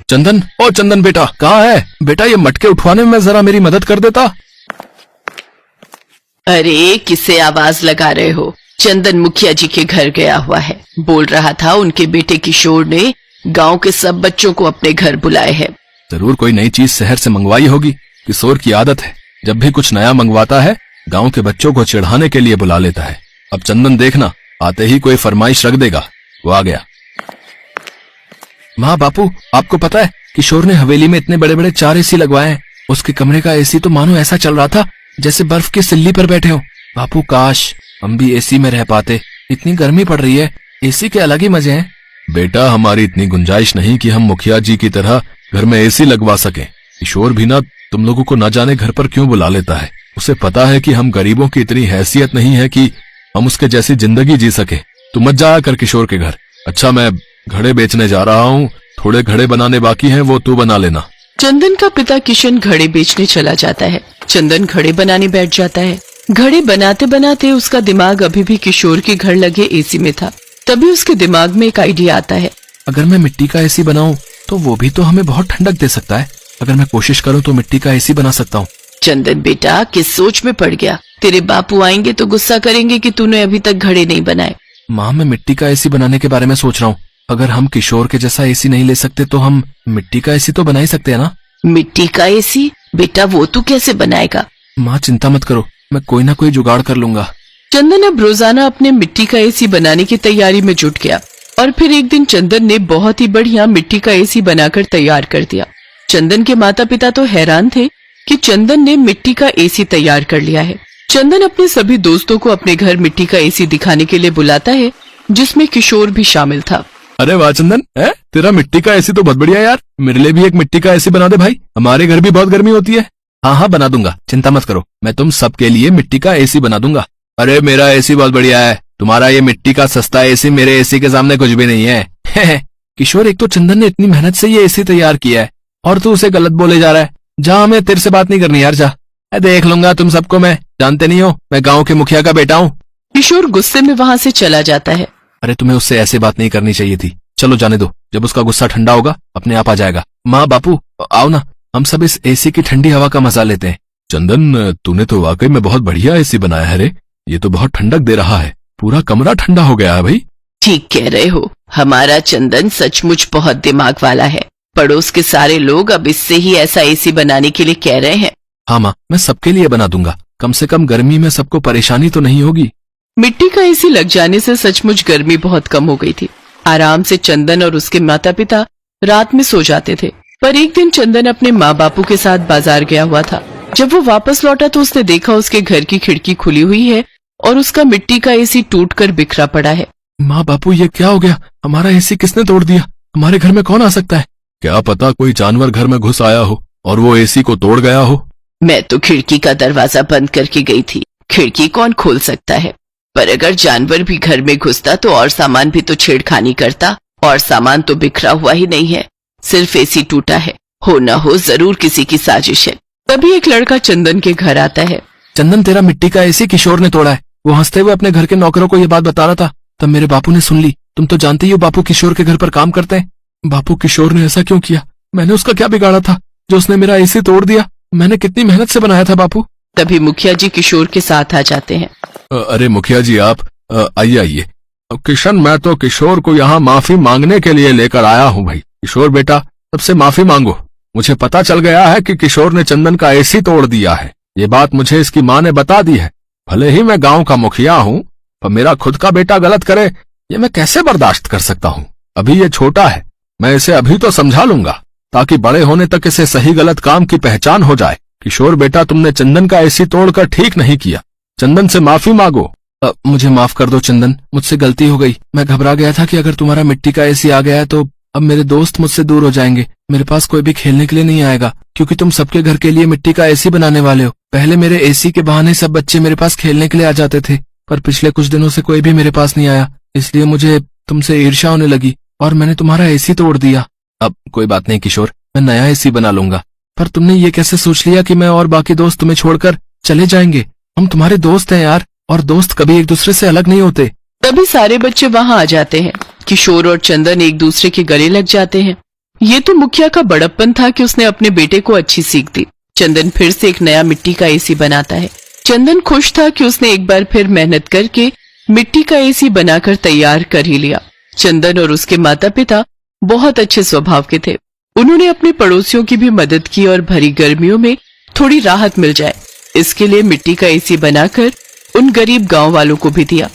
चंदन, ओ चंदन बेटा, कहाँ है बेटा? ये मटके उठवाने में जरा मेरी मदद कर देता। अरे किसे आवाज लगा रहे हो? चंदन मुखिया जी के घर गया हुआ है। बोल रहा था उनके बेटे किशोर ने गांव के सब बच्चों को अपने घर बुलाए हैं। जरूर कोई नई चीज शहर से मंगवाई होगी। किशोर की आदत है, जब भी कुछ नया मंगवाता है गांव के बच्चों को चिढ़ाने के लिए बुला लेता है। अब चंदन देखना, आते ही कोई फरमाइश रख देगा। वो आ गया। माँ बापू, आपको पता है किशोर ने हवेली में इतने बड़े बड़े 4 एसी लगवाए हैं। उसके कमरे का एसी तो मानो ऐसा चल रहा था जैसे बर्फ की सिल्ली पर बैठे हो। बापू काश हम भी एसी में रह पाते, इतनी गर्मी पड़ रही है, एसी के अलग ही मजे हैं। बेटा हमारी इतनी गुंजाइश नहीं कि हम मुखिया जी की तरह घर में एसी लगवा सकें। किशोर भी ना तुम लोगों को न जाने घर पर क्यों बुला लेता है। उसे पता है कि हम गरीबों की इतनी हैसियत नहीं है कि हम उसके जैसी जिंदगी जी सके। तू मत जाया कर किशोर के घर। अच्छा मैं घड़े बेचने जा रहा हूँ, थोड़े घड़े बनाने बाकी हैं, वो तू बना लेना। चंदन का पिता किशन घड़े बेचने चला जाता है। चंदन घड़े बनाने बैठ जाता है। घड़े बनाते बनाते उसका दिमाग अभी भी किशोर के घर लगे एसी में था। तभी उसके दिमाग में एक आइडिया आता है। अगर मैं मिट्टी का एसी बनाऊं तो वो भी तो हमें बहुत ठंडक दे सकता है। अगर मैं कोशिश करूं तो मिट्टी का एसी बना सकता हूँ। चंदन बेटा किस सोच में पड़ गया? तेरे बापू आएंगे तो गुस्सा करेंगे कि तूने अभी तक घड़े नहीं बनाए। माँ मैं मिट्टी का एसी बनाने के बारे में सोच रहा हूँ। अगर हम किशोर के जैसा एसी नहीं ले सकते तो हम मिट्टी का एसी तो बना ही सकते हैं ना। मिट्टी का एसी? बेटा वो तू कैसे बनाएगा? माँ चिंता मत करो, मैं कोई ना कोई जुगाड़ कर लूंगा। चंदन अब रोजाना अपने मिट्टी का एसी बनाने की तैयारी में जुट गया और फिर एक दिन चंदन ने बहुत ही बढ़िया मिट्टी का एसी बनाकर तैयार कर दिया। चंदन के माता पिता तो हैरान थे कि चंदन ने मिट्टी का एसी तैयार कर लिया है। चंदन अपने सभी दोस्तों को अपने घर मिट्टी का एसी दिखाने के लिए बुलाता है, जिसमें किशोर भी शामिल था। अरे वाह चंदन, है तेरा मिट्टी का एसी तो बहुत बढ़िया यार। मेरे लिए भी एक मिट्टी का एसी बना दे भाई, हमारे घर भी बहुत गर्मी होती है। हाँ हाँ बना दूंगा, चिंता मत करो, मैं तुम सबके लिए मिट्टी का एसी बना दूंगा। अरे मेरा एसी बहुत बढ़िया है, तुम्हारा ये मिट्टी का सस्ता एसी मेरे एसी के सामने कुछ भी नहीं है। किशोर एक तो चंदन ने इतनी मेहनत से ये एसी तैयार किया है और तू उसे गलत बोले जा रहा है। जा, हमें तेरे से बात नहीं करनी यार, जा। देख लूंगा तुम सबको, मैं जानते नहीं हो मैं गाँव के मुखिया का बेटा हूँ। किशोर गुस्से में वहाँ से चला जाता है। अरे तुम्हें उससे ऐसे बात नहीं करनी चाहिए थी। चलो जाने दो, जब उसका गुस्सा ठंडा होगा अपने आप आ जाएगा। माँ बापू आओ ना, हम सब इस एसी की ठंडी हवा का मजा लेते हैं। चंदन तूने तो वाकई में बहुत बढ़िया एसी बनाया है रे, ये तो बहुत ठंडक दे रहा है, पूरा कमरा ठंडा हो गया है भाई। ठीक कह रहे हो, हमारा चंदन सचमुच बहुत दिमाग वाला है। पड़ोस के सारे लोग अब इससे ही ऐसा एसी बनाने के लिए कह रहे हैं। हाँ माँ, मैं सबके लिए बना दूंगा, कम से कम गर्मी में सबको परेशानी तो नहीं होगी। मिट्टी का एसी लग जाने से सचमुच गर्मी बहुत कम हो गई थी। आराम से चंदन और उसके माता पिता रात में सो जाते थे। पर एक दिन चंदन अपने माँ बापू के साथ बाजार गया हुआ था। जब वो वापस लौटा तो उसने देखा उसके घर की खिड़की खुली हुई है और उसका मिट्टी का एसी टूटकर बिखरा पड़ा है। माँ बापू ये क्या हो गया? हमारा एसी किसने तोड़ दिया? हमारे घर में कौन आ सकता है? क्या पता कोई जानवर घर में घुस आया हो और वो एसी को तोड़ गया हो। मैं तो खिड़की का दरवाजा बंद करके गई थी, खिड़की कौन खोल सकता है? पर अगर जानवर भी घर में घुसता तो और सामान भी तो छेड़खानी करता, और सामान तो बिखरा हुआ ही नहीं है, सिर्फ एसी टूटा है। हो ना हो जरूर किसी की साजिश है। तभी एक लड़का चंदन के घर आता है। चंदन तेरा मिट्टी का एसी किशोर ने तोड़ा है। वो हंसते हुए अपने घर के नौकरों को ये बात बता रहा था, तब मेरे बापू ने सुन ली। तुम तो जानते ही हो बापू किशोर के घर पर काम करते हैं। बापू किशोर ने ऐसा क्यों किया? मैंने उसका क्या बिगाड़ा था जो उसने मेरा एसी तोड़ दिया? मैंने कितनी मेहनत से बनाया था बापू। तभी मुखिया जी किशोर के साथ आ जाते हैं। अरे मुखिया जी आप आइए आइए। किशन मैं तो किशोर को यहाँ माफी मांगने के लिए लेकर आया हूँ भाई। किशोर बेटा सबसे माफी मांगो। मुझे पता चल गया है कि किशोर ने चंदन का एसी तोड़ दिया है। ये बात मुझे इसकी माँ ने बता दी है। भले ही मैं गांव का मुखिया हूँ, पर मेरा खुद का बेटा गलत करे ये मैं कैसे बर्दाश्त कर सकता हूँ? अभी ये छोटा है, मैं इसे अभी तो समझा लूंगा ताकि बड़े होने तक इसे सही गलत काम की पहचान हो जाए। किशोर बेटा तुमने चंदन का एसी तोड़कर ठीक नहीं किया, चंदन से माफी मांगो। मुझे माफ कर दो चंदन, मुझसे गलती हो गई। मैं घबरा गया था कि अगर तुम्हारा मिट्टी का एसी आ गया है तो अब मेरे दोस्त मुझसे दूर हो जाएंगे। मेरे पास कोई भी खेलने के लिए नहीं आएगा क्योंकि तुम सबके घर के लिए मिट्टी का एसी बनाने वाले हो। पहले मेरे एसी के बहाने सब बच्चे मेरे पास खेलने के लिए आ जाते थे, पर पिछले कुछ दिनों से कोई भी मेरे पास नहीं आया, इसलिए मुझे तुमसे ईर्ष्या होने लगी और मैंने तुम्हारा एसी तोड़ दिया। अब कोई बात नहीं किशोर, मैं नया एसी बना लूंगा। पर तुमने ये कैसे सोच लिया कि मैं और बाकी दोस्त तुम्हें छोड़कर चले जाएंगे? हम तुम्हारे दोस्त हैं यार, और दोस्त कभी एक दूसरे से अलग नहीं होते। तभी सारे बच्चे वहाँ आ जाते हैं। किशोर और चंदन एक दूसरे के गले लग जाते हैं। ये तो मुखिया का बड़प्पन था कि उसने अपने बेटे को अच्छी सीख दी। चंदन फिर से एक नया मिट्टी का एसी बनाता है। चंदन खुश था कि उसने एक बार फिर मेहनत करके मिट्टी का एसी बनाकर तैयार कर ही लिया। चंदन और उसके माता पिता बहुत अच्छे स्वभाव के थे। उन्होंने अपने पड़ोसियों की भी मदद की और भरी गर्मियों में थोड़ी राहत मिल जाए इसके लिए मिट्टी का एसी बनाकर उन गरीब गांव वालों को भी दिया।